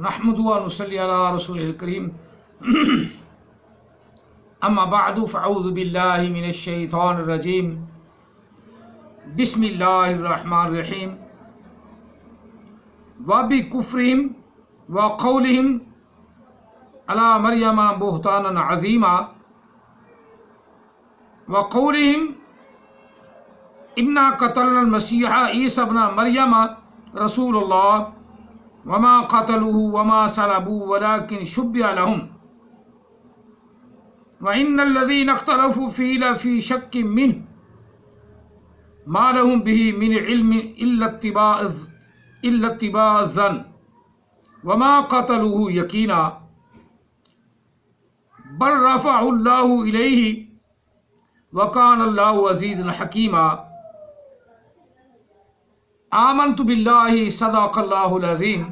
نحمدہ و نصلی علی رسولہ الکریم اما بعد فاعوذ باللہ من الشیطان الرجیم بسم اللہ الرحمن الرحیم وبکفرہم وقولہم علی مریم بہتانا عظیما وقولہم انا قتلنا المسیح عیسی ابن مریم رسول اللہ وما قتلوه وما صلبوه ولكن شبه لهم وإن الذين اختلفوا فيه لفي شك منه ما لهم به من علم إلا اتباع الظن وما قتلوه يقينا بل رفعه الله إليه وكان الله عزيزا حكيما آمنت بالله صدق الله العظيم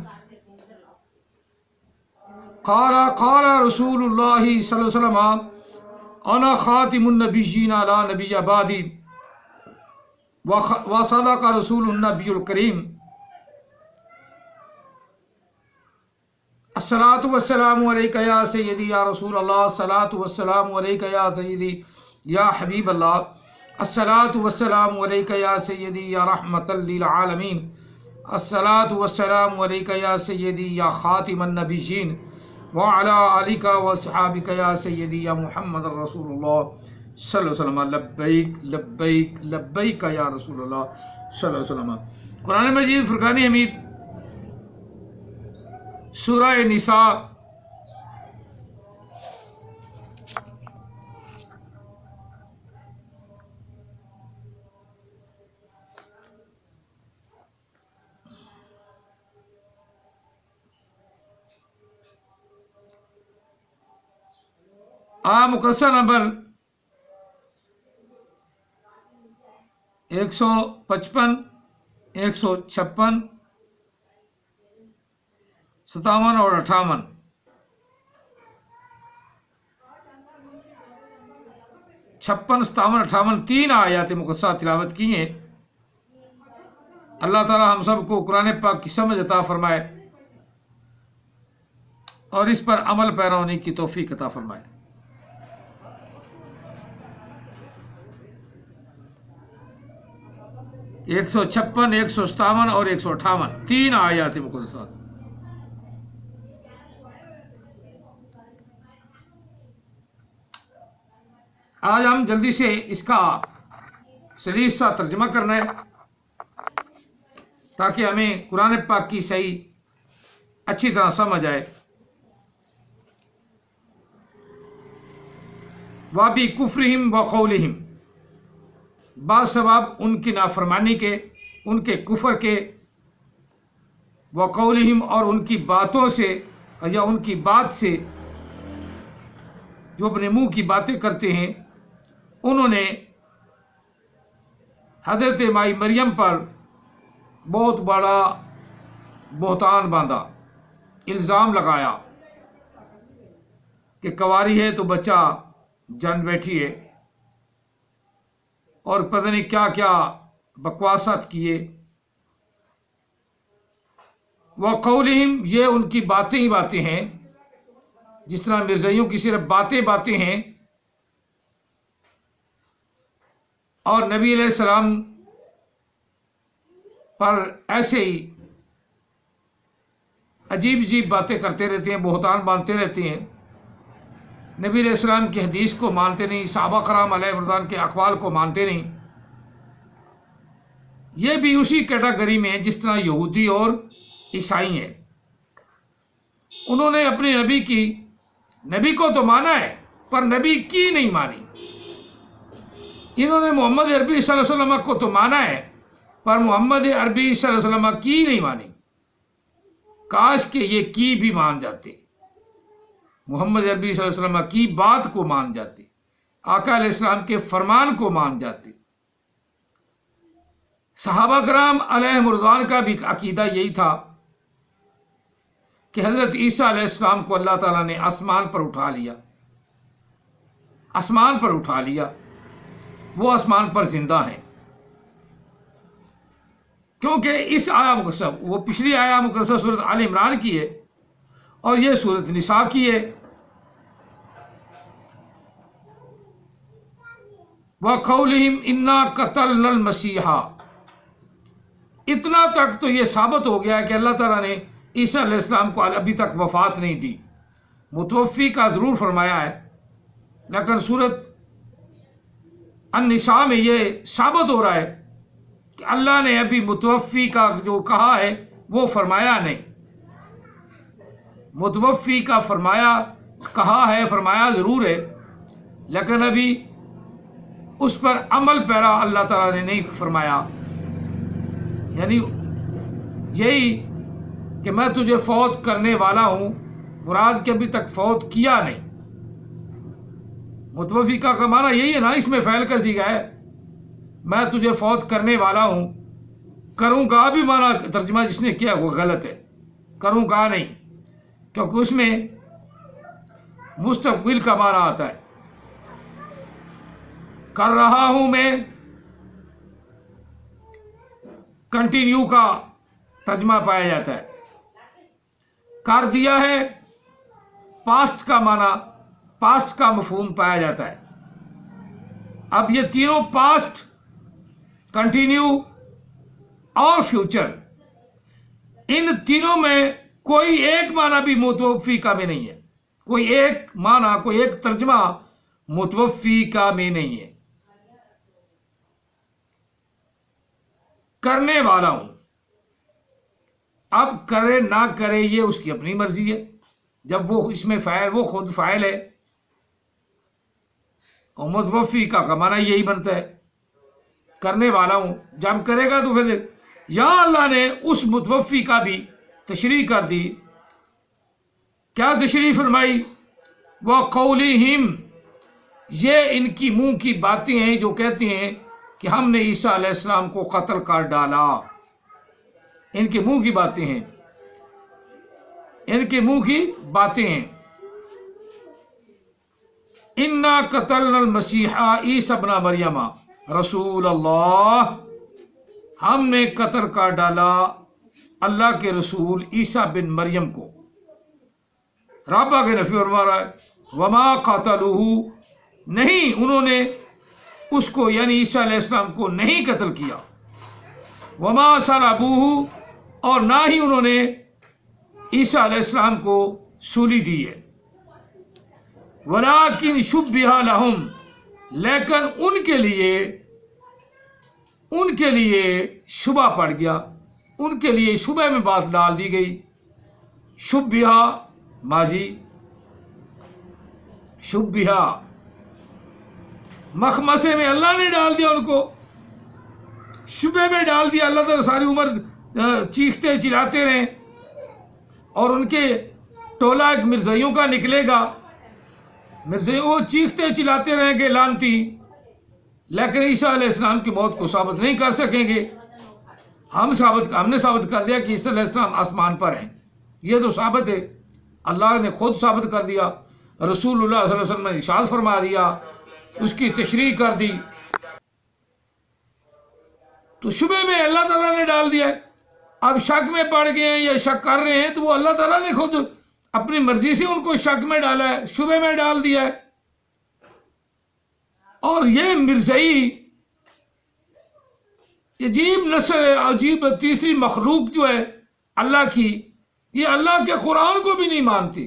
قال رسول الله صلى الله عليه وسلم أنا خاتم النبيين لا نبي بعدي وصدق رسول النبي الكريم الصلاة والسلام عليك يا سيدي يا رسول الله الصلاة والسلام عليك يا سيدي يا حبيب الله الصلاة والسلام عليك يا سيدي يا رحمة للعالمين الصلاة والسلام عليك يا سيدي يا خاتم النبيين وعلى آلك وصحابك يا سيدي يا محمد رسول الله صلى الله عليه وسلم لبيك لبيك لبيك يا رسول الله صلى الله عليه وسلم قرآن مجید فرقان حمید سورہ نساء مقصر نمبر 155 156 57 اور 58 56 57 58 تین آیات مقدسہ تلاوت کی ہیں۔ اللہ تعالی ہم سب کو قرآن پاک کی سمجھ عطا فرمائے اور اس پر عمل پیرا ہونے کی توفیق عطا فرمائے۔ 156 157 اور 158 تین آیات مقدسات۔ آج ہم جلدی سے اس کا سلیس سا ترجمہ کرنا ہے تاکہ ہمیں قرآن پاک کی صحیح اچھی طرح سمجھ آئے۔ وابی کفرہم وقولہم، بعض سبب ان کی نافرمانی کے، ان کے کفر کے، وقولہم اور ان کی باتوں سے یا ان کی بات سے، جو اپنے منہ کی باتیں کرتے ہیں، انہوں نے حضرت مائی مریم پر بہت بڑا بہتان باندھا، الزام لگایا کہ کنواری ہے تو بچہ جن بیٹھی ہے، اور پتہ نہیں کیا کیا بکواسات کیے۔ وقولہم، یہ ان کی باتیں ہی باتیں ہیں، جس طرح مرزائیوں کی صرف باتیں ہیں، اور نبی علیہ السلام پر ایسے ہی عجیب باتیں کرتے رہتے ہیں، بہتان باندھتے رہتے ہیں، نبی علیہ السلام کی حدیث کو مانتے نہیں، صحابہ کرام علیہ رضوان کے اقوال کو مانتے نہیں۔ یہ بھی اسی کیٹیگری میں ہیں جس طرح یہودی اور عیسائی ہیں۔ انہوں نے اپنے نبی کو تو مانا ہے پر نبی کی نہیں مانی۔ انہوں نے محمد عربی صلی اللہ علیہ وسلم کو تو مانا ہے پر محمد عربی صلی اللہ علیہ وسلم کی نہیں مانی۔ کاش کہ یہ کی بھی مان جاتے، محمد عربی صلی اللہ علیہ وسلم کی بات کو مان جاتے، آقا علیہ السلام کے فرمان کو مان جاتے۔ صحابہ کرام علیہ رضوان کا بھی عقیدہ یہی تھا کہ حضرت عیسیٰ علیہ السلام کو اللہ تعالیٰ نے آسمان پر اٹھا لیا، وہ آسمان پر زندہ ہیں۔ کیونکہ اس آیا مقدسہ، وہ پچھلی آیا مقدسہ سورۃ آل عمران کی ہے اور یہ سورۃ نساء کی ہے۔ وَقَوْلِهِمْ إِنَّا قَتَلْنَا الْمَسِيحَ، اتنا تک تو یہ ثابت ہو گیا کہ اللہ تعالیٰ نے عیسیٰ علیہ السلام کو ابھی تک وفات نہیں دی۔ متوفی کا ضرور فرمایا ہے، لیکن سورۃ النساء میں یہ ثابت ہو رہا ہے کہ اللہ نے ابھی متوفی کا جو کہا ہے وہ فرمایا نہیں۔ متوفی کا کہا ہے، فرمایا ضرور ہے، لیکن ابھی اس پر عمل پیرا اللہ تعالیٰ نے نہیں فرمایا۔ یعنی یہی کہ میں تجھے فوت کرنے والا ہوں، مراد کہ ابھی تک فوت کیا نہیں۔ متوفی کا معنی یہی ہے نا، اس میں فعل کا صیغہ ہے، میں تجھے فوت کرنے والا ہوں۔ کروں گا بھی معنی ترجمہ جس نے کیا وہ غلط ہے، کروں گا نہیں، کیونکہ اس میں مستقبل کا معنی آتا ہے۔ کر رہا ہوں میں کنٹینیو کا ترجمہ پایا جاتا ہے۔ کر دیا ہے پاسٹ کا معنی، پاسٹ کا مفہوم پایا جاتا ہے۔ اب یہ تینوں پاسٹ، کنٹینیو اور فیوچر، ان تینوں میں کوئی ایک معنی بھی متوفی کا میں نہیں ہے، کوئی ایک معنی، کوئی ایک ترجمہ متوفی کا میں نہیں ہے۔ کرنے والا ہوں، اب کرے نہ کرے یہ اس کی اپنی مرضی ہے۔ جب وہ اس میں فاعل، وہ خود فاعل ہے، اور متوفی کا معنی یہی بنتا ہے، کرنے والا ہوں۔ جب کرے گا تو پھر یہاں اللہ نے اس متوفی کا بھی تشریح کر دی۔ کیا تشریح فرمائی؟ وَقَوْلِهِمْ، یہ ان کی منہ کی باتیں ہیں جو کہتے ہیں کہ ہم نے عیسیٰ علیہ السلام کو قتل کر ڈالا۔ ان کے منہ کی باتیں ہیں، ان کے منہ کی باتیں ہیں۔ اِنَّا قَتَلْنَا الْمَسِيحَ عِيسَى ابْنَ مَرْيَمَ رسول اللہ، ہم نے قتل کر ڈالا اللہ کے رسول عیسیٰ بن مریم کو۔ رب آگے نفی فرما رہا ہے، وما قتلوہ، نہیں انہوں نے اس کو یعنی عیسیٰ علیہ السلام کو نہیں قتل کیا، وما صلبوہ، اور نہ ہی انہوں نے عیسیٰ علیہ السلام کو سولی دی ہے، ولیکن شبہ لہم، لیکن ان کے لیے شبہ پڑ گیا، ان کے لیے شبہ میں بات ڈال دی گئی۔ شبہ ماضی، شبہ مخمسے میں اللہ نے ڈال دیا، ان کو شبہ میں ڈال دیا۔ اللہ تعالیٰ ساری عمر چیختے چلاتے رہے، اور ان کے ٹولہ ایک مرزائیوں کا نکلے گا، مرزائی وہ چیختے چلاتے رہیں گے لعنتی، لیکن عیسیٰ علیہ السلام کی موت کو ثابت نہیں کر سکیں گے۔ ہم نے ثابت کر دیا کہ عیسیٰ علیہ السلام آسمان پر ہیں، یہ تو ثابت ہے، اللہ نے خود ثابت کر دیا، رسول اللہ صلی اللہ علیہ وسلم نے ارشاد فرما دیا، اس کی تشریح کر دی، تو شبہ میں اللہ تعالیٰ نے ڈال دیا ہے۔ اب شک میں پڑ گئے ہیں یا شک کر رہے ہیں، تو وہ اللہ تعالیٰ نے خود اپنی مرضی سے ان کو شک میں ڈالا ہے، شبہ میں ڈال دیا ہے۔ اور یہ مرزائی عجیب نسل ہے، عجیب تیسری مخلوق جو ہے اللہ کی، یہ اللہ کے قرآن کو بھی نہیں مانتی۔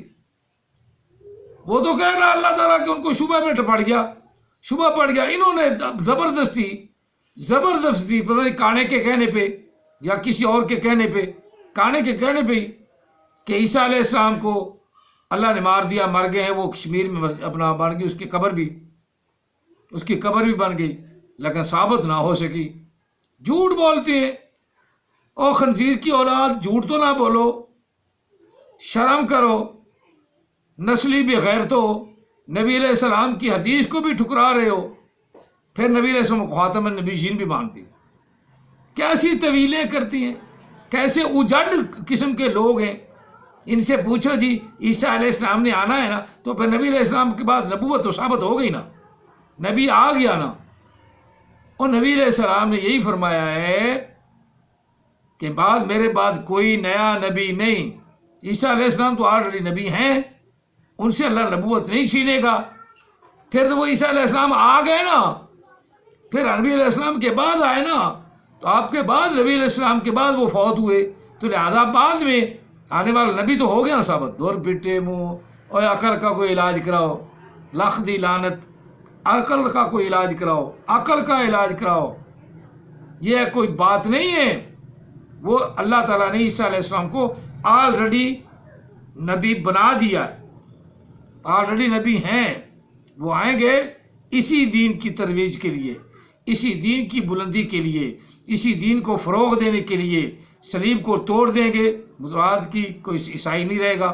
وہ تو کہہ رہا اللہ تعالیٰ کہ ان کو شبہ میں پڑ گیا، شبہ پڑ گیا۔ انہوں نے زبردستی پتہ نہیں کانے کے کہنے پہ یا کسی اور کے کہنے پہ، کانے کے کہنے پہ کہ عیسیٰ علیہ السلام کو اللہ نے مار دیا، مر گئے ہیں، وہ کشمیر میں اپنا بن گئی، اس کی قبر بھی بن گئی، لیکن ثابت نہ ہو سکی۔ جھوٹ بولتے ہیں، او خنزیر کی اولاد، جھوٹ تو نہ بولو، شرم کرو، نسلی بغیرت ہو، نبی علیہ السلام کی حدیث کو بھی ٹھکرا رہے ہو، پھر نبی علیہ السلام کو خاتم النبیین بھی مانتی۔ کیسی طویلیں کرتی ہیں، کیسے اجڑ قسم کے لوگ ہیں۔ ان سے پوچھو جی عیسیٰ علیہ السلام نے آنا ہے نا، تو پھر نبی علیہ السلام کے بعد نبوت تو ثابت ہو گئی نا، نبی آ گیا نا۔ اور نبی علیہ السلام نے یہی فرمایا ہے کہ میرے بعد کوئی نیا نبی نہیں، عیسیٰ علیہ السلام تو آلریڈی نبی ہیں، ان سے اللہ نبوت نہیں چھینے گا۔ پھر تو وہ عیسیٰ علیہ السلام آ گئے نا، پھر نبی علیہ السلام کے بعد آئے نا، تو آپ کے بعد نبی علیہ السلام کے بعد وہ فوت ہوئے، تو لہذا بعد میں آنے والا نبی تو ہو گیا نا ثابت۔ دور پٹے منہ اور عقل کا کوئی علاج کراؤ، لکھ دی لعنت، عقل کا کوئی علاج کراؤ، عقل کا علاج کراؤ، یہ کوئی بات نہیں ہے۔ وہ اللہ تعالیٰ نے عیسیٰ علیہ السلام کو آلریڈی نبی بنا دیا ہے، آلریڈی نبی ہیں، وہ آئیں گے اسی دین کی ترویج کے لیے، اسی دین کی بلندی کے لیے، اسی دین کو فروغ دینے کے لیے۔ صلیب کو توڑ دیں گے، مراد کی کوئی عیسائی نہیں رہے گا،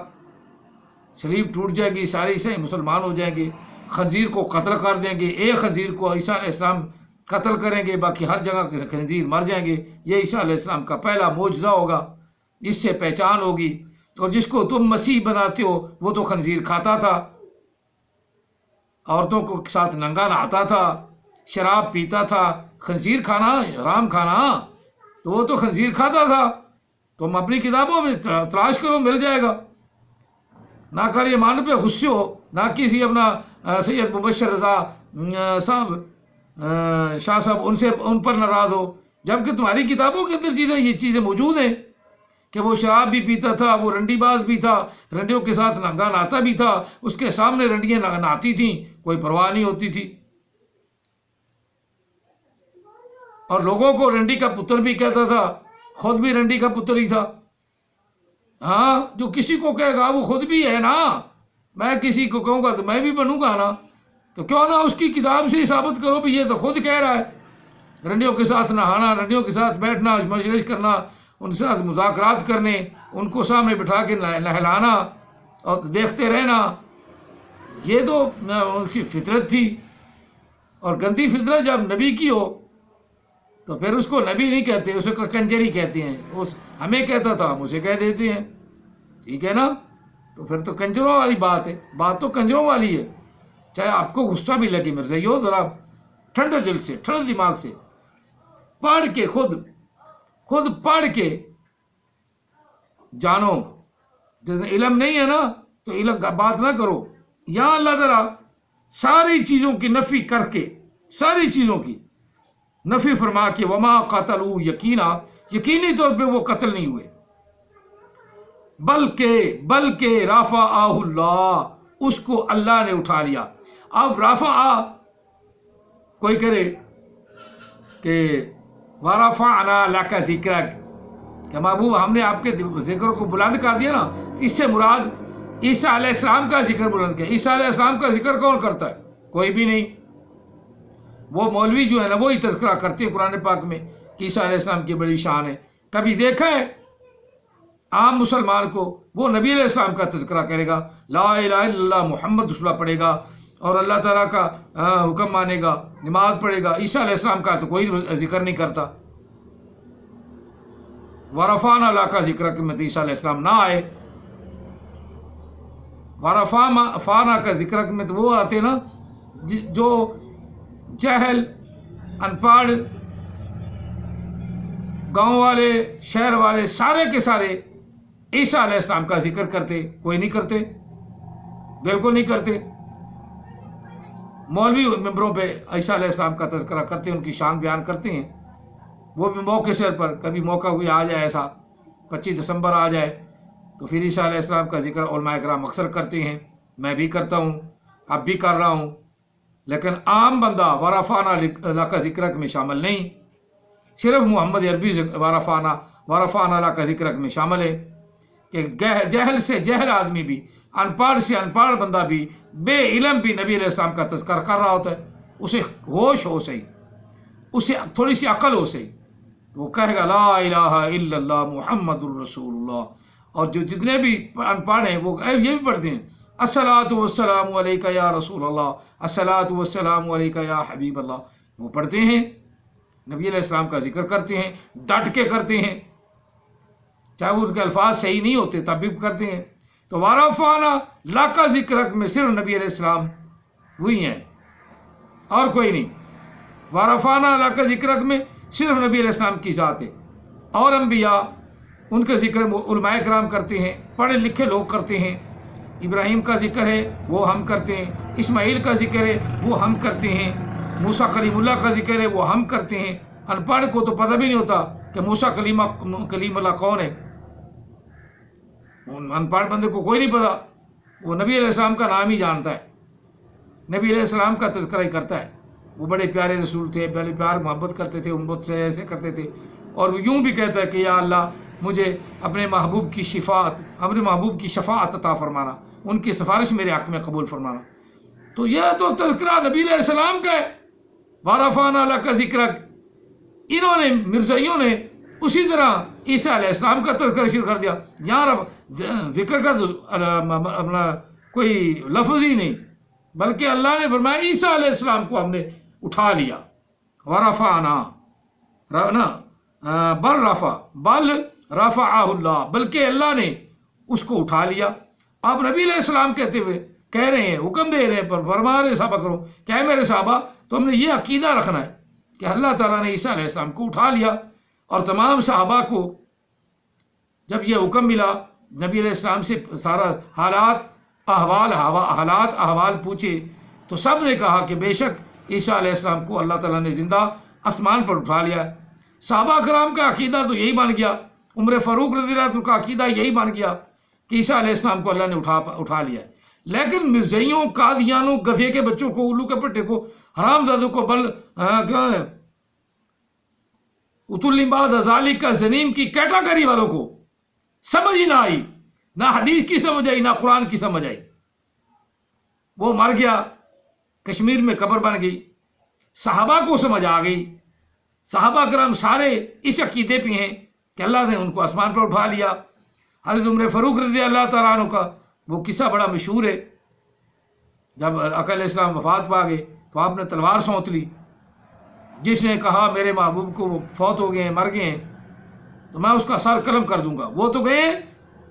صلیب ٹوٹ جائے گی، سارے عیسائی مسلمان ہو جائیں گے۔ خنزیر کو قتل کر دیں گے، ایک خنزیر کو عیسیٰ علیہ السلام قتل کریں گے، باقی ہر جگہ کے خنزیر مر جائیں گے۔ یہ عیسیٰ علیہ السلام کا پہلا معجزہ ہوگا، اس سے پہچان ہوگی۔ اور جس کو تم مسیح بناتے ہو وہ تو خنزیر کھاتا تھا، عورتوں کو ساتھ ننگا نہاتا تھا، شراب پیتا تھا۔ خنزیر کھانا حرام کھانا، تو وہ تو خنزیر کھاتا تھا۔ تم اپنی کتابوں میں تلاش کرو، مل جائے گا۔ نہ کر یہ مان پہ غصے ہو، نہ کسی اپنا سید مبشر رضا صاحب شاہ صاحب ان پر ناراض ہو، جبکہ تمہاری کتابوں کے اندر یہ چیزیں موجود ہیں کہ وہ شراب بھی پیتا تھا، وہ رنڈی باز بھی تھا، رنڈیوں کے ساتھ ننگا نہاتا بھی تھا، اس کے سامنے رنڈیاں نہاتی تھیں، کوئی پرواہ نہیں ہوتی تھی، اور لوگوں کو رنڈی کا پتر بھی کہتا تھا، خود بھی رنڈی کا پتر ہی تھا۔ ہاں، جو کسی کو کہے گا وہ خود بھی ہے نا، میں کسی کو کہوں گا تو میں بھی بنوں گا نا، تو کیوں نہ اس کی کتاب سے ہی ثابت کرو بھی یہ تو خود کہہ رہا ہے۔ رنڈیوں کے ساتھ نہانا، رنڈیوں کے ساتھ بیٹھنا، مجلس کرنا، ان کے ساتھ مذاکرات کرنے، ان کو سامنے بٹھا کے نہلانا اور دیکھتے رہنا، یہ تو ان کی فطرت تھی۔ اور گندی فطرت جب نبی کی ہو تو پھر اس کو نبی نہیں کہتے، اسے کنجری کہتے ہیں۔ ہمیں کہتا تھا، ہم اسے کہہ دیتے ہیں، ٹھیک ہے نا؟ تو پھر تو کنجروں والی بات ہے، بات تو کنجروں والی ہے۔ چاہے آپ کو غصہ بھی لگے مرزائیو، ذرا ٹھنڈے دل سے، ٹھنڈے دماغ سے پڑھ کے خود پڑھ کے جانو۔ جیسے علم نہیں ہے نا تو علم کا بات نہ کرو۔ یہاں اللہ تعالیٰ ساری چیزوں کی نفی کر کے، ساری چیزوں کی نفی فرما کے، وما قتلوا یقینا، یقینی طور پہ وہ قتل نہیں ہوئے، بلکہ رفعہ اللہ، اس کو اللہ نے اٹھا لیا۔ اب رفع کوئی کرے کہ وَرَفَعْنَا لَكَ ذِكْرَكَ، کہ محبوب ہم نے آپ کے ذکر کو بلند کر دیا نا، اس سے مراد عیسیٰ علیہ السلام کا ذکر بلند کیا۔ عیسیٰ علیہ السلام کا ذکر کون کرتا ہے؟ کوئی بھی نہیں۔ وہ مولوی جو ہے نا وہی تذکرہ کرتے ہیں قرآن پاک میں کہ عیسیٰ علیہ السلام کی بڑی شان ہے۔ کبھی دیکھا ہے عام مسلمان کو وہ نبی علیہ السلام کا تذکرہ کرے گا، لا الہ الا اللہ محمد رسول اللہ پڑھے گا اور اللہ تعالیٰ کا حکم مانے گا، نماز پڑھے گا۔ عیسیٰ علیہ السلام کا تو کوئی ذکر نہیں کرتا۔ وَرَفَعْنَا لَكَ ذِكْرَكَ میں عیسیٰ علیہ السلام نہ آئے، وَرَفَعْنَا کا ذکر میں تو وہ آتے نا جو جہل، ان پڑھ، گاؤں والے، شہر والے، سارے کے سارے عیسیٰ علیہ السلام کا ذکر کرتے، کوئی نہیں کرتے، بالکل نہیں کرتے۔ مولوی ممبروں پہ عیسیٰ علیہ السلام کا تذکرہ کرتے ہیں، ان کی شان بیان کرتے ہیں، وہ بھی موقع سر پر۔ کبھی موقع کوئی آ جائے ایسا 25 دسمبر آ جائے تو پھر عیسیٰ علیہ السلام کا ذکر علماء کرام اکثر کرتے ہیں، میں بھی کرتا ہوں، اب بھی کر رہا ہوں۔ لیکن عام بندہ وَرَفَعْنَا لَكَ ذِكْرَكَ میں شامل نہیں، صرف محمد عربی وَرَفَعْنَا لَكَ ذِكْرَكَ میں شامل ہے کہ جہل سے جہل آدمی بھی، ان پڑھ سے ان پڑھ بندہ بھی، بے علم بھی نبی علیہ السلام کا تذکر کر رہا ہوتا ہے، اسے ہوش ہو صحیح، اسے تھوڑی سی عقل ہو صحیح، تو وہ کہے گا لا الہ الا اللہ محمد الرسول اللہ۔ اور جو جتنے بھی ان پڑھ ہیں وہ یہ بھی پڑھتے ہیں الصلاۃ والسلام علیک یا رسول اللہ، الصلاۃ والسلام علیک یا حبیب اللہ، وہ پڑھتے ہیں، نبی علیہ السلام کا ذکر کرتے ہیں، ڈٹ کے کرتے ہیں، چاہے وہ اس کے الفاظ صحیح نہیں ہوتے تب بھی کرتے ہیں۔ تو وَرَفَعْنَا لَكَ ذِكْرَكَ میں صرف نبی علیہ السلام وہی ہیں اور کوئی نہیں۔ وَرَفَعْنَا لَكَ ذِكْرَكَ میں صرف نبی علیہ السلام کی ذات ہے، اور انبیاء ان کا ذکر علماء کرام کرتے ہیں، پڑھے لکھے لوگ کرتے ہیں۔ ابراہیم کا ذکر ہے وہ ہم کرتے ہیں، اسماعیل کا ذکر ہے وہ ہم کرتے ہیں، موسیٰ کلیم اللہ کا ذکر ہے وہ ہم کرتے ہیں۔ ان پڑھ کو تو پتہ بھی نہیں ہوتا کہ موسیٰ کلیم اللہ کون ہے، ان پڑھ بندے کو کوئی نہیں پتا، وہ نبی علیہ السلام کا نام ہی جانتا ہے، نبی علیہ السلام کا تذکرہ ہی کرتا ہے۔ وہ بڑے پیارے رسول تھے، بڑے پیار محبت کرتے تھے، امت سے ایسے کرتے تھے، اور وہ یوں بھی کہتا ہے کہ یا اللہ مجھے اپنے محبوب کی شفاعت عطا فرمانا، ان کی سفارش میرے حق میں قبول فرمانا۔ تو یہ تو تذکرہ نبی علیہ السلام کا ہے، وَرَفَعْنَا لَكَ ذِكْرَكَ۔ انہوں نے مرزائیوں نے اسی طرح عیسیٰ علیہ السلام کا تذکرہ شروع کر دیا۔ یہاں ذکر کا اپنا کوئی لفظ ہی نہیں، بلکہ اللہ نے فرمایا عیسیٰ علیہ السلام کو ہم نے اٹھا لیا۔ وَرَفَعْنَا بل رفعہ اللہ، بلکہ اللہ نے اس کو اٹھا لیا۔ آپ نبی علیہ السلام کہتے ہوئے کہہ رہے ہیں، حکم دے رہے ہیں، پر فرما رہے صحابہ کرو کہ اے میرے صحابہ تو ہم نے یہ عقیدہ رکھنا ہے کہ اللہ تعالیٰ نے عیسیٰ علیہ السلام کو اٹھا لیا۔ اور تمام صحابہ کو جب یہ حکم ملا، نبی علیہ السلام سے سارا حالات احوال پوچھے، تو سب نے کہا کہ بے شک عیسیٰ علیہ السلام کو اللہ تعالیٰ نے زندہ آسمان پر اٹھا لیا۔ صحابہ کرام کا عقیدہ تو یہی بن گیا، عمر فاروق رضی اللہ عنہ کا عقیدہ یہی بن گیا کہ عیسیٰ علیہ السلام کو اللہ نے اٹھا لیا ہے۔ لیکن مرزائیوں، قادیانوں، گدھے کے بچوں کو، الو کے پٹے کو، حرام زادوں کو، اتل بعد ذالک کا زنیم کی کیٹاگری والوں کو سمجھ ہی نہ آئی، نہ حدیث کی سمجھ آئی، نہ قرآن کی سمجھ آئی۔ وہ مر گیا، کشمیر میں قبر بن گئی، صحابہ کو سمجھ آ گئی، صحابہ کرام سارے اس عقیدے پہ ہیں کہ اللہ نے ان کو آسمان پر اٹھا لیا۔ حضرت عمر فاروق رضی اللہ تعالیٰ عنہ کا وہ قصہ بڑا مشہور ہے، جب آقا علیہ السلام وفات پا گئے تو آپ نے تلوار سونت لی، جس نے کہا میرے محبوب کو وہ فوت ہو گئے ہیں، مر گئے ہیں، تو میں اس کا سر قلم کر دوں گا۔ وہ تو گئے ہیں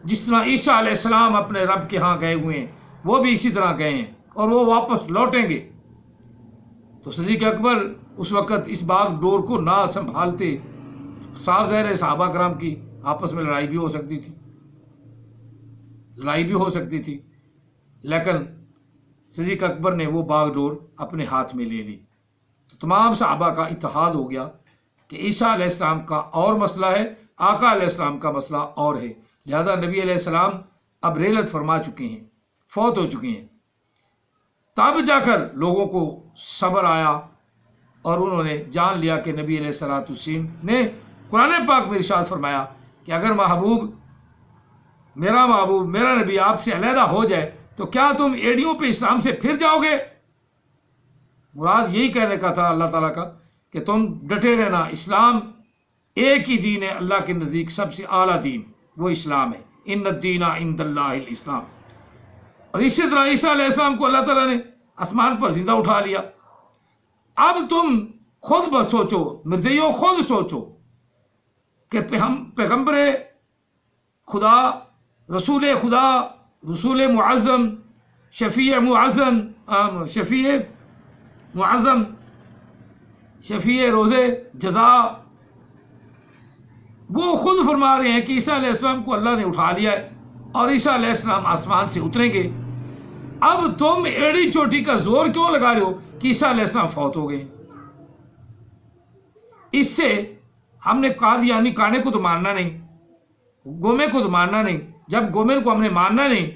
جس طرح عیسیٰ علیہ السلام اپنے رب کے ہاں گئے ہوئے ہیں، وہ بھی اسی طرح گئے ہیں اور وہ واپس لوٹیں گے۔ تو صدیق اکبر اس وقت اس باغ ڈور کو نہ سنبھالتے، صاف ظاہر ہے صحابہ کرام کی آپس میں لڑائی بھی ہو سکتی تھی، لیکن صدیق اکبر نے وہ باغ ڈور اپنے ہاتھ میں لے لی۔ تو تمام صحابہ کا اتحاد ہو گیا کہ عیسیٰ علیہ السلام کا اور مسئلہ ہے، آقا علیہ السلام کا مسئلہ اور ہے، لہذا نبی علیہ السلام اب ریلت فرما چکے ہیں، فوت ہو چکے ہیں۔ تب جا کر لوگوں کو صبر آیا اور انہوں نے جان لیا کہ نبی علیہ السلام نے قرآن پاک میں ارشاد فرمایا کہ اگر میرا محبوب میرا نبی آپ سے علیحدہ ہو جائے تو کیا تم ایڑیوں پہ اسلام سے پھر جاؤ گے؟ مراد یہی کہنے کا تھا اللہ تعالیٰ کا کہ تم ڈٹے رہنا، اسلام ایک ہی دین ہے، اللہ کے نزدیک سب سے اعلیٰ دین وہ اسلام ہے، ان الدین عند اللہ الاسلام۔ اور اسی طرح عیسیٰ علیہ السلام کو اللہ تعالیٰ نے آسمان پر زندہ اٹھا لیا۔ اب تم خود سوچو، مرزائیوں خود سوچو کہ ہم پیغمبر خدا، رسول خدا، رسول معظم، شفیع روز جزا، وہ خود فرما رہے ہیں کہ عیسیٰ علیہ السلام کو اللہ نے اٹھا لیا ہے اور عیسیٰ علیہ السلام آسمان سے اتریں گے۔ اب تم ایڑی چوٹی کا زور کیوں لگا رہے ہو کہ عیسیٰ علیہ السلام فوت ہو گئے؟ اس سے ہم نے قادیانی کانے کو تو ماننا نہیں، گومے کو تو ماننا نہیں۔ جب گومے کو ہم نے ماننا نہیں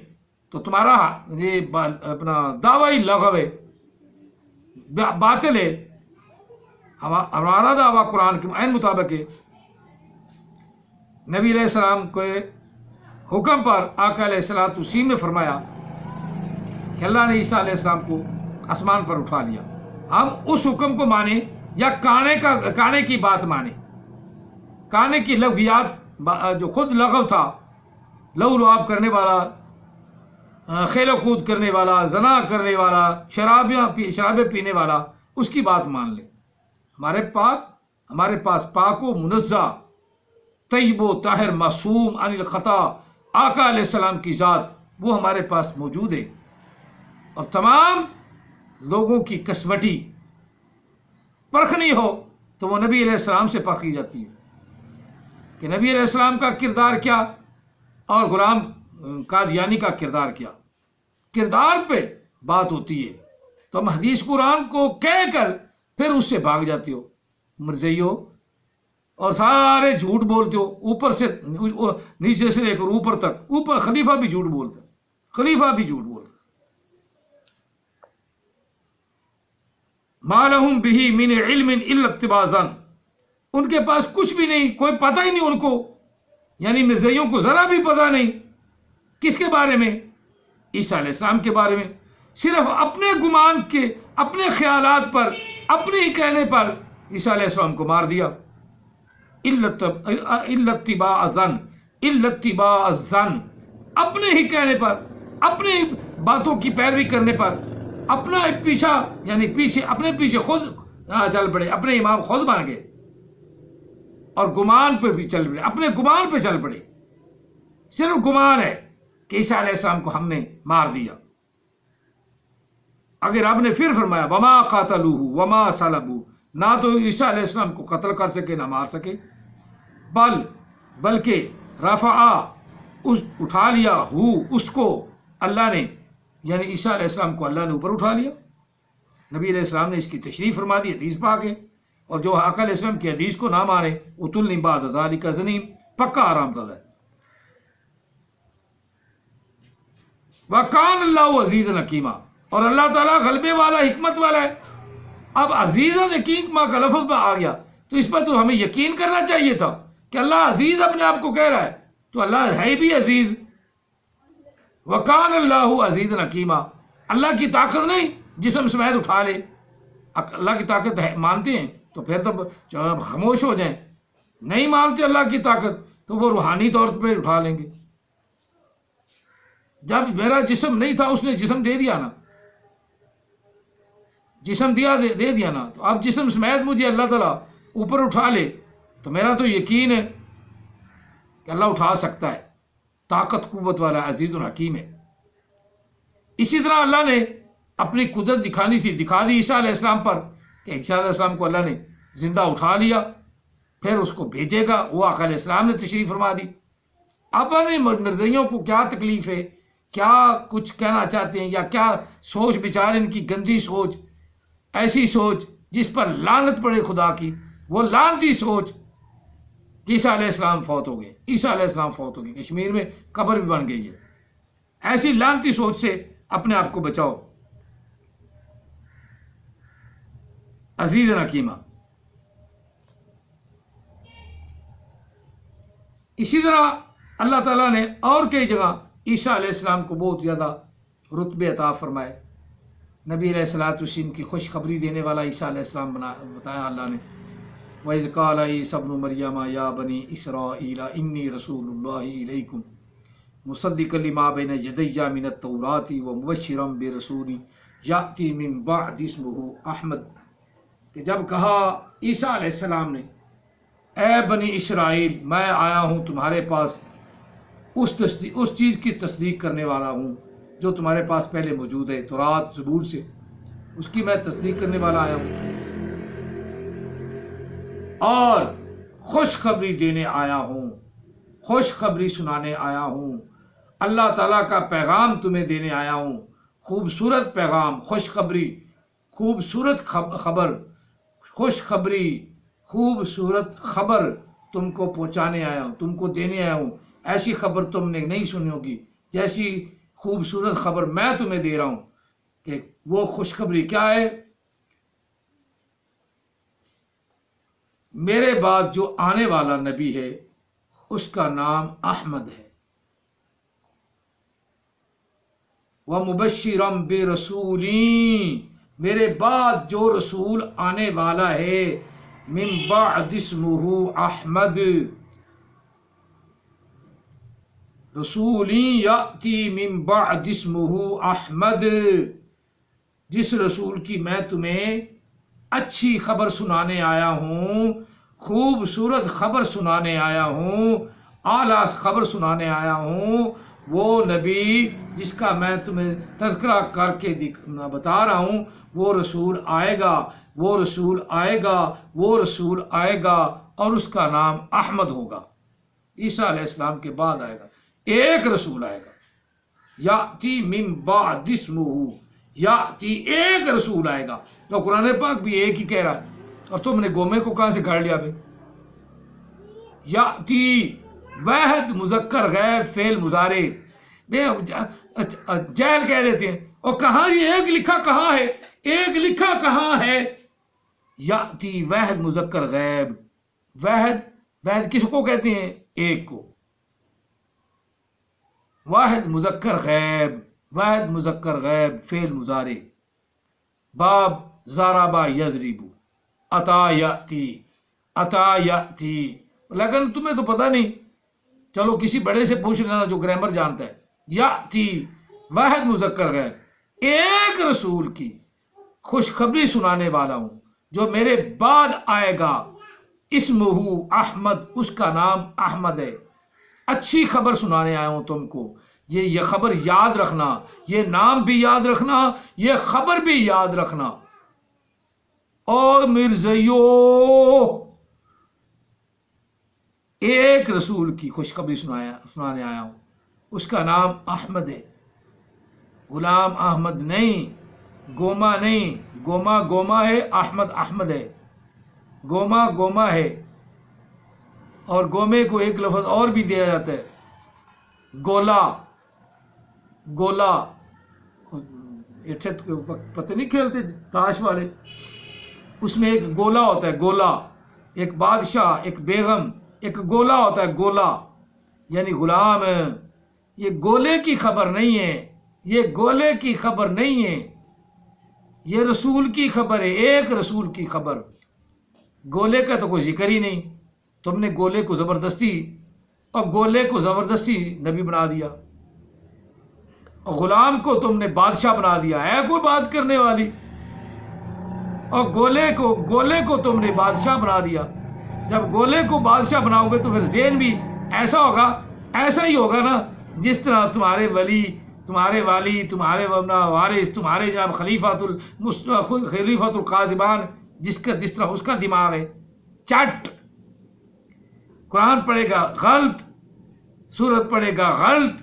تو تمہارا یہ اپنا دعویٰ ہی لغو ہے، باطل ہے۔ ہمارا دعویٰ قرآن کے عین مطابق ہے۔ نبی علیہ السلام کے حکم پر آقا علیہ السلام نے فرمایا کہ اللہ نے عیسیٰ علیہ السلام کو آسمان پر اٹھا لیا، ہم اس حکم کو مانیں یا کانے کی بات مانیں؟ کانے کی لغویات جو خود لغو تھا، لو لعاب کرنے والا، کھیل و کود کرنے والا، زنا کرنے والا، شرابیں پینے والا، اس کی بات مان لیں۔ ہمارے پاس پاک و منزہ، طیب و طاہر، معصوم عن الخطا آقا علیہ السلام کی ذات وہ ہمارے پاس موجود ہے، اور تمام لوگوں کی کسوٹی پرکھنی ہو تو وہ نبی علیہ السلام سے پرکھی جاتی ہے۔ کہ نبی علیہ السلام کا کردار کیا اور غلام قادیانی کا کردار کیا، کردار پہ بات ہوتی ہے، تو ہم حدیث قرآن کو کہہ کر پھر اس سے بھاگ جاتے ہو مرزیو، اور سارے جھوٹ بولتے ہو، اوپر سے نیچے سے لے کر اوپر تک، اوپر خلیفہ بھی جھوٹ بولتا ہے، خلیفہ بھی جھوٹ بولتا ہے۔ ما لہم بہ من علم الا اتباع ظن، ان کے پاس کچھ بھی نہیں، کوئی پتہ ہی نہیں ان کو، یعنی مرزیوں کو ذرا بھی پتہ نہیں کس کے بارے میں، عیسیٰ علیہ السلام کے بارے میں، صرف اپنے گمان کے، اپنے خیالات پر، اپنے ہی کہنے پر عیسیٰ علیہ السلام کو مار دیا۔ الا اتباع ظن، الا اتباع الظن، اپنے ہی کہنے پر، اپنے ہی باتوں کی پیروی کرنے پر، اپنا پیچھا، یعنی پیچھے، اپنے پیچھے خود چل پڑے، اپنے امام خود بن گئے، اور گمان پہ بھی چل پڑے، اپنے گمان پہ چل پڑے، صرف گمان ہے کہ عیسیٰ علیہ السلام کو ہم نے مار دیا۔ اگر آپ نے پھر فرمایا وما قاتلوہ وما صلبوہ، نہ تو عیسیٰ علیہ السلام کو قتل کر سکے نہ مار سکے، بلکہ رفع، اٹھا لیا، اس کو اللہ نے، یعنی عیسیٰ علیہ السلام کو اللہ نے اوپر اٹھا لیا۔ نبی علیہ السلام نے اس کی تشریح فرما دی، حدیث پاک ہے، اور جو آقا علیہ السلام کی حدیث کو نہ مانے اتلنی بعد ذالک زنیم، پکا آرام زدہ ہے۔ وَكَانَ اللَّهُ عَزِيزًا حَكِيمًا، اور اللہ تعالیٰ غلبے والا، حکمت والا ہے۔ اب عزیزاً حکیم کا لفظ پہ آ گیا تو اس پر تو ہمیں یقین کرنا چاہیے تھا کہ اللہ عزیز اپنے آپ کو کہہ رہا ہے، تو اللہ ہے بھی عزیز۔ وَكَانَ اللَّهُ عَزِيزًا حَكِيمًا، اللہ کی طاقت نہیں جسم سمیت اٹھا لے، اللہ کی طاقت ہے، مانتے ہیں تو پھر تو خاموش ہو جائیں، نہیں مانتے اللہ کی طاقت تو وہ روحانی طور پہ اٹھا لیں گے۔ جب میرا جسم نہیں تھا اس نے جسم دے دیا نا، جسم دے دیا نا، تو اب جسم سمیت مجھے اللہ تعالیٰ اوپر اٹھا لے تو میرا تو یقین ہے کہ اللہ اٹھا سکتا ہے، طاقت قوت والا عزیز الحکیم ہے۔ اسی طرح اللہ نے اپنی قدرت دکھانی تھی، دکھا دی عیسیٰ علیہ السلام پر، کہ عیسیٰ علیہ السلام کو اللہ نے زندہ اٹھا لیا، پھر اس کو بھیجے گا، وہ آقا علیہ السلام نے تشریف فرما دی۔ اب مرزیوں کو کیا تکلیف ہے، کیا کچھ کہنا چاہتے ہیں، یا کیا سوچ بچار ان کی گندی سوچ، ایسی سوچ جس پر لعنت پڑے خدا کی، وہ لعنتی سوچ کہ عیسیٰ علیہ السلام فوت ہو گئے، عیسیٰ علیہ السلام فوت ہو گئے، کشمیر میں قبر بھی بن گئی ہے۔ ایسی لعنتی سوچ سے اپنے آپ کو بچاؤ۔ عزیز حکیمہ۔ اسی طرح اللہ تعالیٰ نے اور کئی جگہ عیسیٰ علیہ السلام کو بہت زیادہ رتبے عطا فرمائے۔ نبی علیہ السلام کی خوشخبری دینے والا عیسیٰ علیہ السلام بتایا اللہ نے، وَإِذْ قَالَ عِيسَى ابْنُ مَرْيَمَ يَا بَنِي إِسْرَائِيلَ إِنِّي رَسُولُ اللَّهِ إِلَيْكُمْ مُصَدِّقًا لِمَا بَيْنَ يَدَيَّ مِنَ التَّوْرَاةِ وَمُبَشِّرًا بِرَسُولٍ يَأْتِي مِن بَعْدِي اسْمُهُ أَحْمَدُ، کہ جب کہا عیسیٰ علیہ السلام نے، اے بنی اسرائیل، میں آیا ہوں تمہارے پاس اس چیز کی تصدیق کرنے والا ہوں جو تمہارے پاس پہلے موجود ہے، تورات زبور سے، اس کی میں تصدیق کرنے والا آیا ہوں، اور خوشخبری دینے آیا ہوں، خوشخبری سنانے آیا ہوں، اللہ تعالیٰ کا پیغام تمہیں دینے آیا ہوں، خوبصورت پیغام، خوشخبری، خوبصورت خبر، خوشخبری، خوبصورت خبر تم کو پہنچانے آیا ہوں، تم کو دینے آیا ہوں۔ ایسی خبر تم نے نہیں سنی ہوگی جیسی خوبصورت خبر میں تمہیں دے رہا ہوں۔ کہ وہ خوشخبری کیا ہے؟ میرے بعد جو آنے والا نبی ہے اس کا نام احمد ہے، وَمُبَشِّرًا بِرَسُولٍ، میرے بعد جو رسول آنے والا ہے، من بعد اسمہ احمد، رسول یاتی من بعد اسمہ احمد، جس رسول کی میں تمہیں اچھی خبر سنانے آیا ہوں، خوبصورت خبر سنانے آیا ہوں، اعلیٰ خبر سنانے آیا ہوں، وہ نبی جس کا میں تمہیں تذکرہ کر کے بتا رہا ہوں، وہ رسول آئے گا، وہ رسول آئے گا، وہ رسول آئے گا، اور اس کا نام احمد ہوگا۔ عیسیٰ علیہ السلام کے بعد آئے گا، ایک رسول آئے گا، یاتی من بعد اسمہ، یاتی ایک رسول آئے گا۔ تو قرآن پاک بھی ایک ہی کہہ رہا ہے، اور تم نے گومے کو کہاں سے گھاڑ لیا بھائی؟ یاتی واحد مذکر غیب فعل مضارع، جہل کہہ دیتے ہیں، اور کہاں یہ ایک لکھا کہاں ہے؟ ایک لکھا کہاں ہے؟ یاتی واحد مذکر غیب، واحد کس کو کہتے ہیں؟ ایک کو۔ واحد مذکر غیب، واحد مذکر غیب فعل مضارع، باب ضربا یضربو، اتا یاتی، لیکن تمہیں تو پتہ نہیں، چلو کسی بڑے سے پوچھ لینا جو گرامر جانتا ہے۔ یاتی واحد مذکر غیب، ایک رسول کی خوشخبری سنانے والا ہوں جو میرے بعد آئے گا، اسمہ احمد، اس کا نام احمد ہے۔ اچھی خبر سنانے آیا ہوں تم کو، یہ خبر یاد رکھنا، یہ نام بھی یاد رکھنا، یہ خبر بھی یاد رکھنا۔ اور مرزیو، ایک رسول کی خوشخبری سنانے آیا ہوں، اس کا نام احمد ہے، غلام احمد نہیں، گوما نہیں، گوما ہے، احمد ہے، گوما ہے۔ اور گومے کو ایک لفظ اور بھی دیا جاتا ہے، گولا، پتہ نہیں کھیلتے تاش والے، اس میں ایک گولا ہوتا ہے، گولا، ایک بادشاہ، ایک بیگم، ایک گولا ہوتا ہے، گولا یعنی غلام۔ یہ گولے کی خبر نہیں ہے، یہ گولے کی خبر نہیں ہے، یہ رسول کی خبر ہے، ایک رسول کی خبر۔ گولے کا تو کوئی ذکر ہی نہیں، تم نے گولے کو زبردستی نبی بنا دیا، اور غلام کو تم نے بادشاہ بنا دیا، ہے کوئی بات کرنے والی؟ اور گولے کو تم نے بادشاہ بنا دیا۔ جب گولے کو بادشاہ بناؤ گے تو پھر ذہن بھی ایسا ہی ہوگا نا، جس طرح تمہارے ولی، تمہارے والی، تمہارے وارث، تمہارے جناب خلیفۃ القاذبان، جس طرح اس کا دماغ ہے، چٹ قرآن پڑھے گا غلط، سورت پڑھے گا غلط،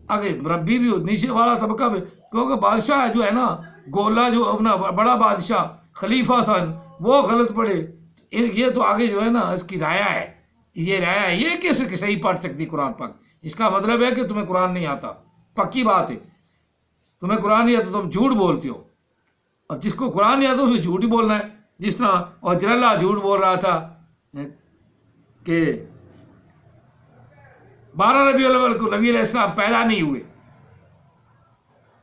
اگر مربی بھی نیچے والا طبقہ بھی، کیونکہ بادشاہ جو ہے نا، گولا جو اپنا بڑا بادشاہ خلیفہ سن، وہ غلط پڑھے، یہ تو آگے جو ہے نا اس کی رایا ہے، یہ کیسے صحیح پڑھ سکتی قرآن پاک؟ اس کا مطلب ہے کہ تمہیں قرآن نہیں آتا، پکی بات ہے، تمہیں قرآن نہیں آتا، تم جھوٹ بولتے ہو، اور جس کو قرآن نہیں آتا اس کو جھوٹ ہی بولنا ہے۔ جس طرح اور جلالہ جھوٹ بول رہا تھا کہ 12 ربیع الاول کو نبی علیہ السلام پیدا نہیں ہوئے۔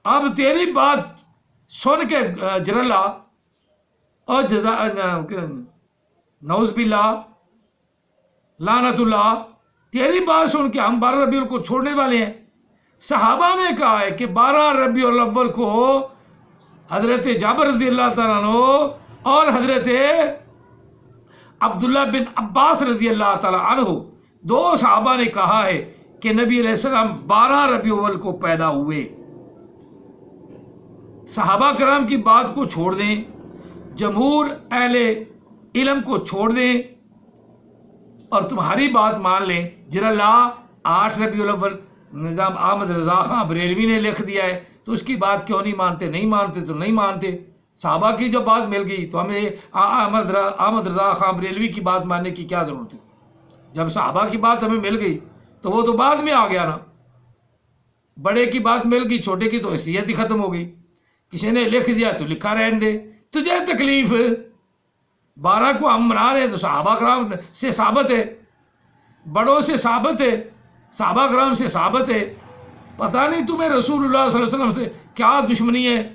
اب تیری بات سن کے جلالہ اور نعوذ باللہ لعنت اللہ، تیری بات سن کے ہم 12 ربیع الاول کو چھوڑنے والے ہیں؟ صحابہ نے کہا ہے کہ 12 ربیع الاول کو حضرت جابر رضی اللہ تعالیٰ عنہ اور حضرت عبداللہ بن عباس رضی اللہ تعالیٰ عنہ، دو صحابہ نے کہا ہے کہ نبی علیہ السلام 12 ربیع الاول کو پیدا ہوئے۔ صحابہ کرام کی بات کو چھوڑ دیں، جمہور اہل علم کو چھوڑ دیں، اور تمہاری بات مان لیں۔ جلالہ 8 ربیع الاول نظام احمد رضا خان بریلوی نے لکھ دیا ہے، تو اس کی بات کیوں نہیں مانتے؟ نہیں مانتے تو نہیں مانتے۔ صحابہ کی جب بات مل گئی تو ہمیں احمد رضا خان بریلوی کی بات ماننے کی کیا ضرورت ہے؟ جب صحابہ کی بات ہمیں مل گئی تو وہ تو بعد میں آ گیا نا، بڑے کی بات مل گئی، چھوٹے کی تو حیثیت ہی ختم ہو گئی۔ کسی نے لکھ دیا تو لکھا رہنے دے، تجھے تکلیف 12 کو ہم منا رہے ہیں تو صحابہ کرام سے ثابت ہے، بڑوں سے ثابت ہے، صحابہ کرام سے ثابت ہے۔ پتہ نہیں تمہیں رسول اللہ صلی اللہ علیہ وسلم سے کیا دشمنی ہے،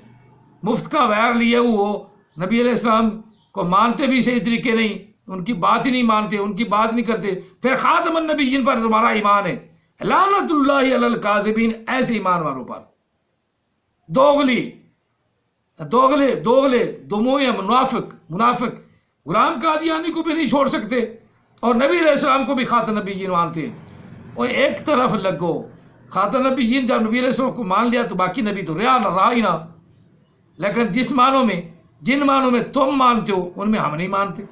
مفت کا ویر لیے ہو، نبی علیہ السلام کو مانتے بھی صحیح طریقے نہیں، ان کی بات ہی نہیں مانتے، ان کی بات نہیں کرتے، پھر خاتم النبیین پر تمہارا ایمان ہے، لعنت اللہ علی الکاذبین، ایسے ایمان والوں پر۔ دوغلے دموع منافق غلام قادیانی کو بھی نہیں چھوڑ سکتے، اور نبی علیہ السلام کو بھی خاتم النبیین مانتے ہیں۔ اور ایک طرف لگو، خاتم النبیین جب نبی علیہ السلام کو مان لیا تو باقی نبی تو رہا ہی نہ، لیکن جن معنوں میں تم مانتے ہو ان میں ہم نہیں مانتے،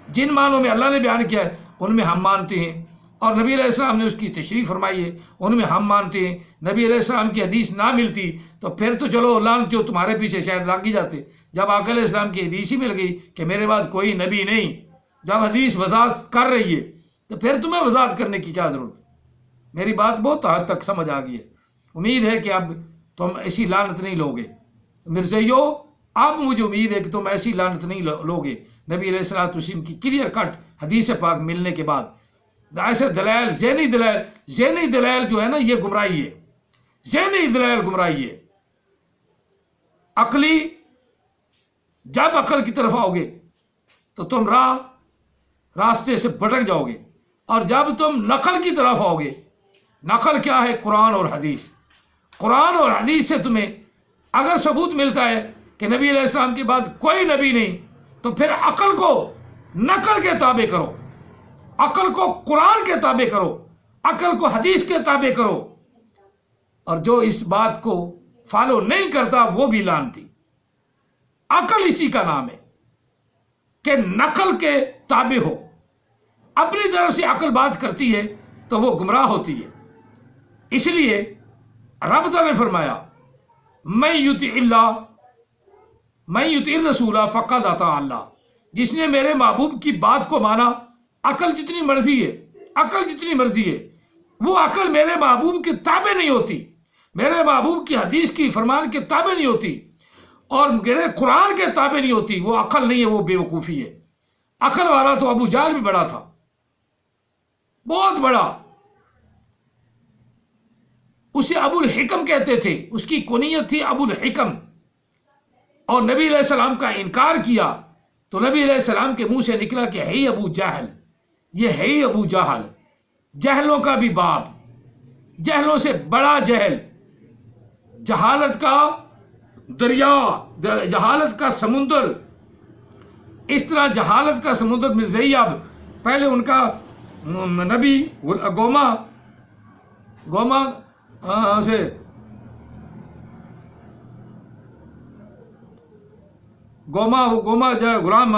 جن معنوں میں اللہ نے بیان کیا ہے ان میں ہم مانتے ہیں۔ اور نبی علیہ السلام نے اس کی تشریح فرمائی ہے، ان میں ہم مانتے ہیں۔ نبی علیہ السلام کی حدیث نہ ملتی تو پھر تو چلو لعنتیو تمہارے پیچھے شاید لگ ہی جاتے۔ جب آقا علیہ السلام کی حدیث ہی مل گئی کہ میرے بعد کوئی نبی نہیں، جب حدیث وضاحت کر رہی ہے تو پھر تمہیں وضاحت کرنے کی کیا ضرورت؟ میری بات بہت حد تک سمجھ آ گئی ہے، امید ہے کہ اب تم ایسی لعنت نہیں لوگے۔ مرزائیو، اب مجھے امید ہے کہ تم ایسی لعنت نہیں لوگے نبی علیہ السلام کی کلیئر کٹ حدیث پاک ملنے کے بعد۔ ایسے دلائل، ذہنی دلائل جو ہے نا، یہ گمراہی ہے، ذہنی دلائل گمراہی ہے۔ عقلی، جب عقل کی طرف آؤ گے تو تم راستے سے بھٹک جاؤ گے، اور جب تم نقل کی طرف آؤ گے، نقل کیا ہے؟ قرآن اور حدیث۔ قرآن اور حدیث سے تمہیں اگر ثبوت ملتا ہے کہ نبی علیہ السلام کے بعد کوئی نبی نہیں، تو پھر عقل کو نقل کے تابع کرو، عقل کو قرآن کے تابع کرو، عقل کو حدیث کے تابع کرو۔ اور جو اس بات کو فالو نہیں کرتا وہ بھی لعنتی۔ عقل اسی کا نام ہے کہ نقل کے تابع ہو، اپنی طرف سے عقل بات کرتی ہے تو وہ گمراہ ہوتی ہے۔ اس لیے رب تعالیٰ نے فرمایا من یطع الرسول فقد اطاع اللہ، جس نے میرے محبوب کی بات کو مانا۔ عقل جتنی مرضی ہے، وہ عقل میرے محبوب کے تابع نہیں ہوتی، میرے محبوب کی حدیث کی فرمان کے تابع نہیں ہوتی، اور میرے قرآن کے تابع نہیں ہوتی۔ وہ عقل نہیں ہے، وہ بے وقوفی ہے۔ عقل والا تو ابو جہل بھی بڑا تھا، بہت بڑا، اسے ابو الحکم کہتے تھے، اس کی کنیت تھی ابو الحکم۔ اور نبی علیہ السلام کا انکار کیا تو نبی علیہ السلام کے منہ سے نکلا کہ ہے ابو جہل، یہ ہے ابو جہل، جہلوں کا بھی باپ، جہلوں سے بڑا جہل، جہالت کا دریا، جہالت کا سمندر۔ اس طرح جہالت کا سمندر مرزائیہ، پہلے ان کا نبی گوما سے غلام